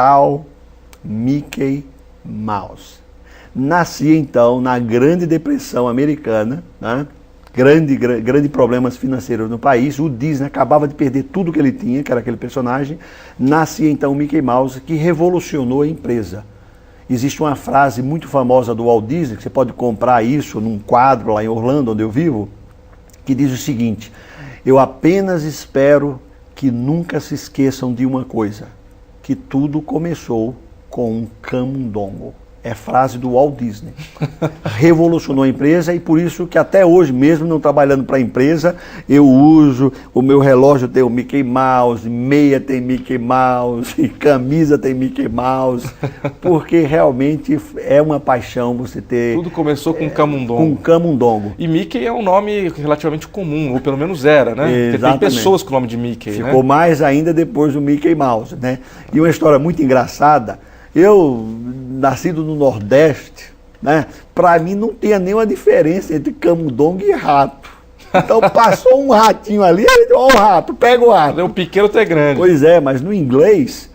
tal Mickey Mouse. Nascia então na Grande Depressão Americana, né? Grande problemas financeiros no país. O Disney acabava de perder tudo que ele tinha, que era aquele personagem. Nascia então o Mickey Mouse, que revolucionou a empresa. Existe uma frase muito famosa do Walt Disney, que você pode comprar isso num quadro lá em Orlando, onde eu vivo, que diz o seguinte: eu apenas espero que nunca se esqueçam de uma coisa, que tudo começou com um camundongo. É frase do Walt Disney. Revolucionou a empresa, e por isso que até hoje, mesmo não trabalhando para a empresa, eu uso, o meu relógio tem o Mickey Mouse, meia tem Mickey Mouse, camisa tem Mickey Mouse, porque realmente é uma paixão você ter... Tudo começou com camundongo. Com camundongo. E Mickey é um nome relativamente comum, ou pelo menos era, né? Exatamente. Porque tem pessoas com o nome de Mickey, Ficou né? mais ainda depois do Mickey Mouse, né? E uma história muito engraçada. Eu, nascido no Nordeste, né, para mim não tinha nenhuma diferença entre camundongo e rato. Então passou um ratinho ali, ó o rato, pega o rato. O pequeno até grande. Pois é, mas no inglês,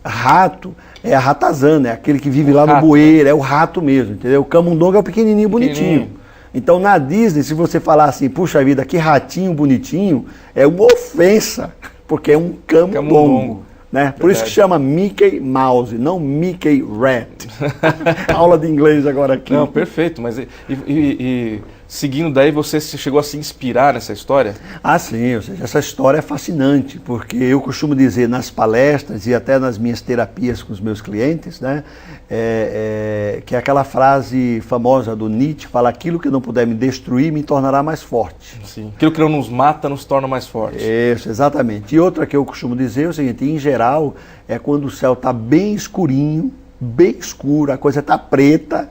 rato é a ratazana, é aquele que vive O lá rato, no bueiro, é o rato mesmo, entendeu? O camundongo é o pequenininho, bonitinho. Então na Disney, se você falar assim, puxa vida, que ratinho bonitinho, é uma ofensa, porque é um camundongo. Né? Por isso que chama Mickey Mouse, não Mickey Rat. Aula de inglês agora aqui. Não, perfeito, mas seguindo daí, você chegou a se inspirar nessa história? Ah, sim, ou seja, essa história é fascinante, porque eu costumo dizer nas palestras e até nas minhas terapias com os meus clientes, né, que é aquela frase famosa do Nietzsche, fala: aquilo que não puder me destruir me tornará mais forte. Sim. Aquilo que não nos mata nos torna mais fortes. Isso, exatamente. E outra que eu costumo dizer é o seguinte: em geral, é quando o céu está bem escurinho, bem escuro, a coisa está preta,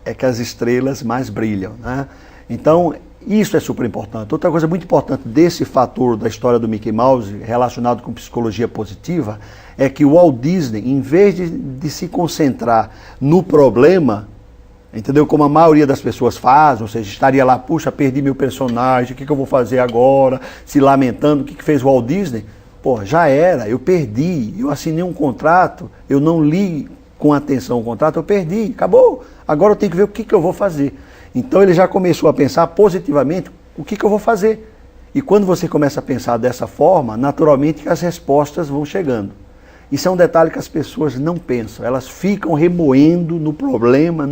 é que as estrelas mais brilham, né? Então, isso é super importante. Outra coisa muito importante desse fator da história do Mickey Mouse, relacionado com psicologia positiva, é que o Walt Disney, em vez de se concentrar no problema, entendeu? Como a maioria das pessoas faz, ou seja, estaria lá, puxa, perdi meu personagem, o que eu vou fazer agora? Se lamentando. O que fez o Walt Disney? Pô, já era, eu perdi, eu assinei um contrato, eu não li com atenção o contrato, eu perdi, acabou. Agora eu tenho que ver o que eu vou fazer. Então ele já começou a pensar positivamente o que eu vou fazer. E quando você começa a pensar dessa forma, naturalmente as respostas vão chegando. Isso é um detalhe que as pessoas não pensam. Elas ficam remoendo no problema,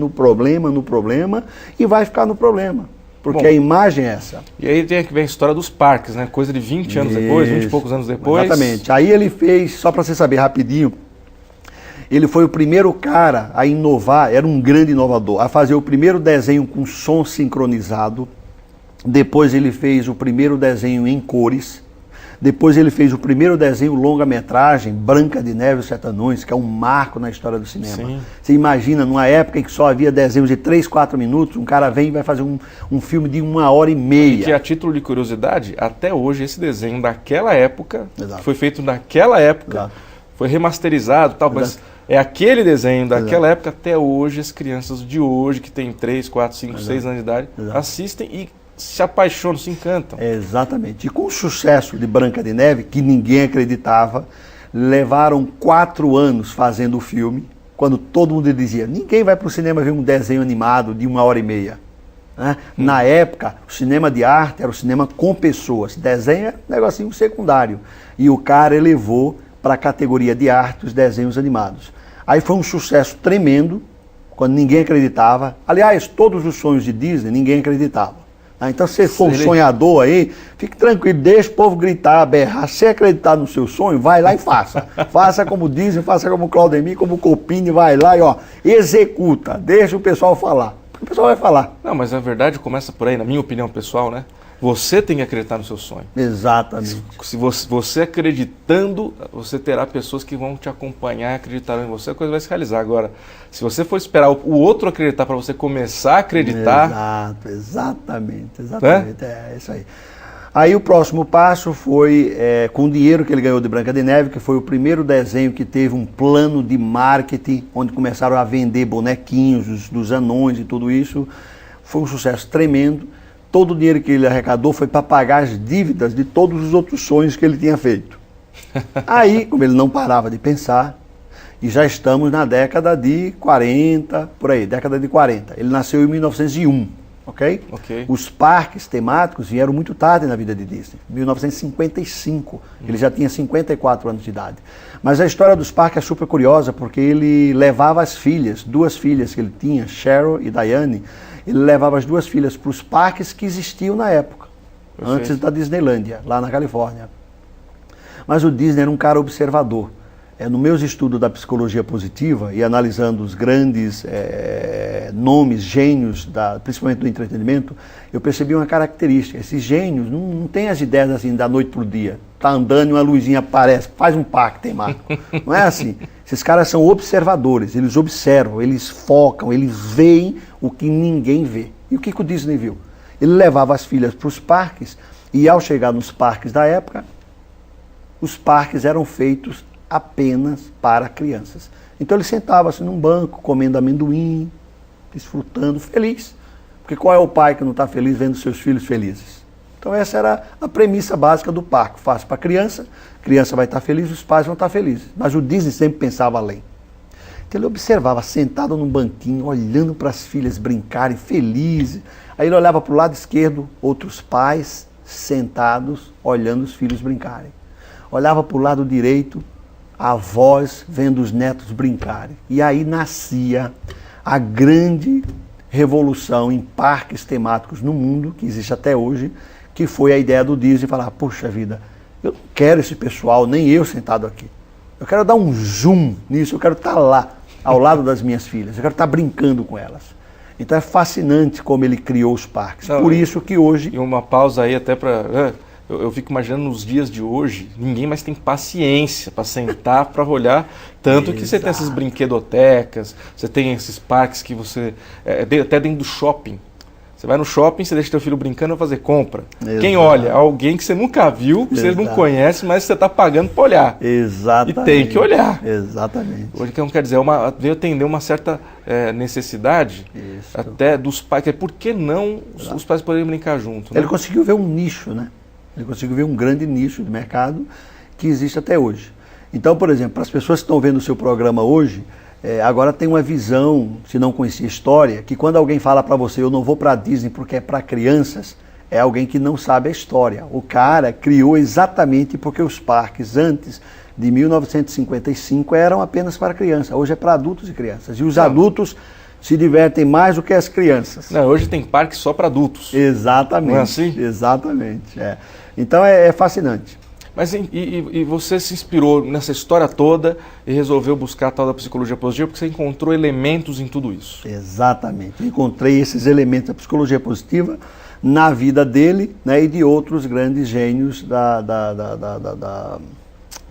e vai ficar no problema. Porque a imagem é essa. E aí tem que ver a história dos parques, né? Coisa de 20 anos depois, 20 e poucos anos depois. Exatamente. Aí ele fez, só para você saber rapidinho, ele foi o primeiro cara a inovar, era um grande inovador, a fazer o primeiro desenho com som sincronizado. Depois ele fez o primeiro desenho em cores. Depois ele fez o primeiro desenho longa-metragem, Branca de Neve e os Sete Anões, que é um marco na história do cinema. Sim. Você imagina, numa época em que só havia desenhos de 3, 4 minutos, um cara vem e vai fazer um filme de 1h30. E que, a título de curiosidade, até hoje esse desenho daquela época, Exato. foi feito naquela época, Exato. foi remasterizado e tal, Exato. mas é aquele desenho daquela Exato. época até hoje, as crianças de hoje, que têm 3, 4, 5, Exato. 6 anos de idade, Exato. assistem e se apaixonam, se encantam. Exatamente. E com o sucesso de Branca de Neve, que ninguém acreditava, levaram 4 anos fazendo o filme, quando todo mundo dizia, ninguém vai para o cinema ver um desenho animado de 1h30. Né? Na época, o cinema de arte era o cinema com pessoas. Desenho é um negocinho secundário. E o cara elevou para a categoria de arte os desenhos animados. Aí foi um sucesso tremendo, quando ninguém acreditava. Aliás, todos os sonhos de Disney, ninguém acreditava. Então, se você for um sonhador aí, fique tranquilo, deixa o povo gritar, berrar. Se acreditar no seu sonho, vai lá e faça. Faça como Disney, faça como Claudemir, como Copini, vai lá e ó, executa, deixa o pessoal falar. Porque o pessoal vai falar. Não, mas a verdade começa por aí, na minha opinião pessoal, né? Você tem que acreditar no seu sonho. Exatamente. Se você acreditando, você terá pessoas que vão te acompanhar e acreditarão em você, a coisa vai se realizar. Agora, se você for esperar o outro acreditar para você começar a acreditar... Exato, exatamente. É isso aí. Aí o próximo passo foi, com o dinheiro que ele ganhou de Branca de Neve, que foi o primeiro desenho que teve um plano de marketing, onde começaram a vender bonequinhos dos anões e tudo isso. Foi um sucesso tremendo. Todo o dinheiro que ele arrecadou foi para pagar as dívidas de todos os outros sonhos que ele tinha feito. Aí, como ele não parava de pensar, E já estamos na década de 40, por aí, década de 40. Ele nasceu em 1901, ok? Os parques temáticos vieram muito tarde na vida de Disney, 1955. Ele já tinha 54 anos de idade. Mas a história dos parques é super curiosa, porque ele levava as filhas, 2 filhas que ele tinha, Cheryl e Diane, ele levava as 2 filhas para os parques que existiam na época, antes da Disneylândia, lá na Califórnia. Mas o Disney era um cara observador. No meus estudos da psicologia positiva e analisando os grandes nomes, gênios, principalmente do entretenimento, eu percebi uma característica. Esses gênios não têm as ideias assim da noite para o dia. Tá andando e uma luzinha aparece, faz um parque temático. Não é assim. Esses caras são observadores, eles observam, eles focam, eles veem o que ninguém vê. E o que o Disney viu? Ele levava as filhas para os parques e ao chegar nos parques da época, os parques eram feitos apenas para crianças. Então ele sentava-se num banco, comendo amendoim, desfrutando, feliz. Porque qual é o pai que não está feliz vendo seus filhos felizes? Então essa era a premissa básica do parque. Faz para a criança vai estar feliz, os pais vão estar felizes. Mas o Disney sempre pensava além. Então ele observava, sentado num banquinho, olhando para as filhas brincarem, felizes. Aí ele olhava para o lado esquerdo, outros pais sentados, olhando os filhos brincarem. Olhava para o lado direito, avós vendo os netos brincarem. E aí nascia a grande revolução em parques temáticos no mundo, que existe até hoje, que foi a ideia do Disney falar, puxa vida, eu não quero esse pessoal, nem eu sentado aqui. Eu quero dar um zoom nisso, eu quero estar lá, ao lado das minhas filhas, eu quero estar brincando com elas. Então é fascinante como ele criou os parques. Por isso que hoje... E uma pausa aí até para... Eu fico imaginando nos dias de hoje, ninguém mais tem paciência para sentar, para olhar, tanto que você tem essas brinquedotecas, você tem esses parques que você, até dentro do shopping, você vai no shopping, você deixa teu filho brincando e vai fazer compra. Exato. Quem olha? Alguém que você nunca viu, que você não conhece, mas você está pagando para olhar. Exatamente. E tem que olhar. Exatamente. Hoje, então, quer dizer, veio atender uma certa necessidade até dos pais. Por que não os pais poderem brincar junto? Né? Ele conseguiu ver um nicho, né? Ele conseguiu ver um grande nicho de mercado que existe até hoje. Então, por exemplo, para as pessoas que estão vendo o seu programa hoje, agora tem uma visão, se não conhecia a história, que quando alguém fala para você, eu não vou para a Disney porque é para crianças, é alguém que não sabe a história. O cara criou exatamente porque os parques antes de 1955 eram apenas para crianças. Hoje é para adultos e crianças. E os adultos se divertem mais do que as crianças. Não, hoje tem parque só para adultos. Exatamente. Não é assim? Exatamente. Então é fascinante. Mas e você se inspirou nessa história toda e resolveu buscar a tal da psicologia positiva porque você encontrou elementos em tudo isso. Exatamente. Encontrei esses elementos da psicologia positiva na vida dele, né, e de outros grandes gênios da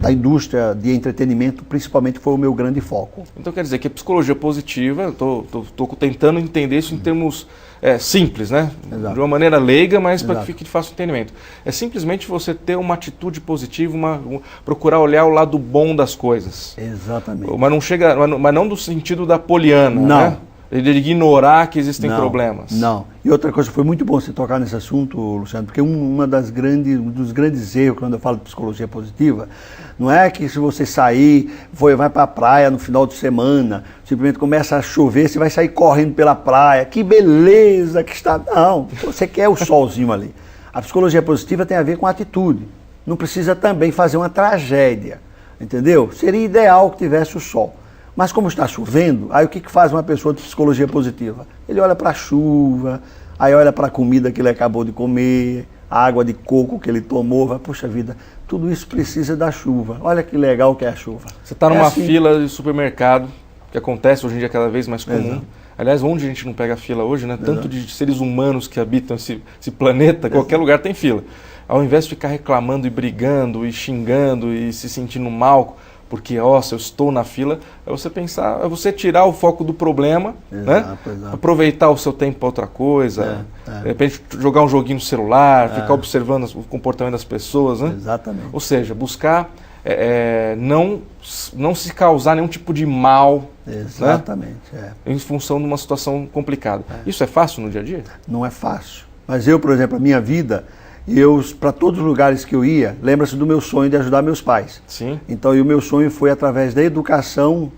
indústria de entretenimento, principalmente foi o meu grande foco. Então quer dizer que a psicologia positiva, estou tentando entender isso em termos simples, né? Exato. De uma maneira leiga, mas para que fique de fácil entendimento. É simplesmente você ter uma atitude positiva, procurar olhar o lado bom das coisas. Exatamente. Mas não do sentido da poliana, não. Né? De ignorar que existem problemas. Não. E outra coisa, foi muito bom você tocar nesse assunto, Luciano, porque um dos grandes erros quando eu falo de psicologia positiva, não é que se você sair, vai para a praia no final de semana, simplesmente começa a chover, você vai sair correndo pela praia, que beleza que está. Não, você quer o solzinho ali. A psicologia positiva tem a ver com atitude. Não precisa também fazer uma tragédia, entendeu? Seria ideal que tivesse o sol. Mas como está chovendo, aí o que faz uma pessoa de psicologia positiva? Ele olha para a chuva, aí olha para a comida que ele acabou de comer, a água de coco que ele tomou, vai, puxa vida, tudo isso precisa da chuva. Olha que legal que é a chuva. Você está numa fila de supermercado, que acontece hoje em dia cada vez mais comum. Exato. Aliás, onde a gente não pega fila hoje, né? Exato. Tanto de seres humanos que habitam esse planeta, qualquer lugar tem fila. Ao invés de ficar reclamando e brigando e xingando e se sentindo mal, porque, se eu estou na fila, é você pensar, é você tirar o foco do problema, né? Aproveitar o seu tempo para outra coisa, de repente jogar um joguinho no celular, ficar observando o comportamento das pessoas, né? Exatamente. Ou seja, buscar não se causar nenhum tipo de mal, exatamente, né? Em função de uma situação complicada. Isso é fácil no dia a dia? Não é fácil. Mas eu, por exemplo, a minha vida, E eu, para todos os lugares que eu ia, lembra-se do meu sonho de ajudar meus pais. Sim. Então, e o meu sonho foi através da educação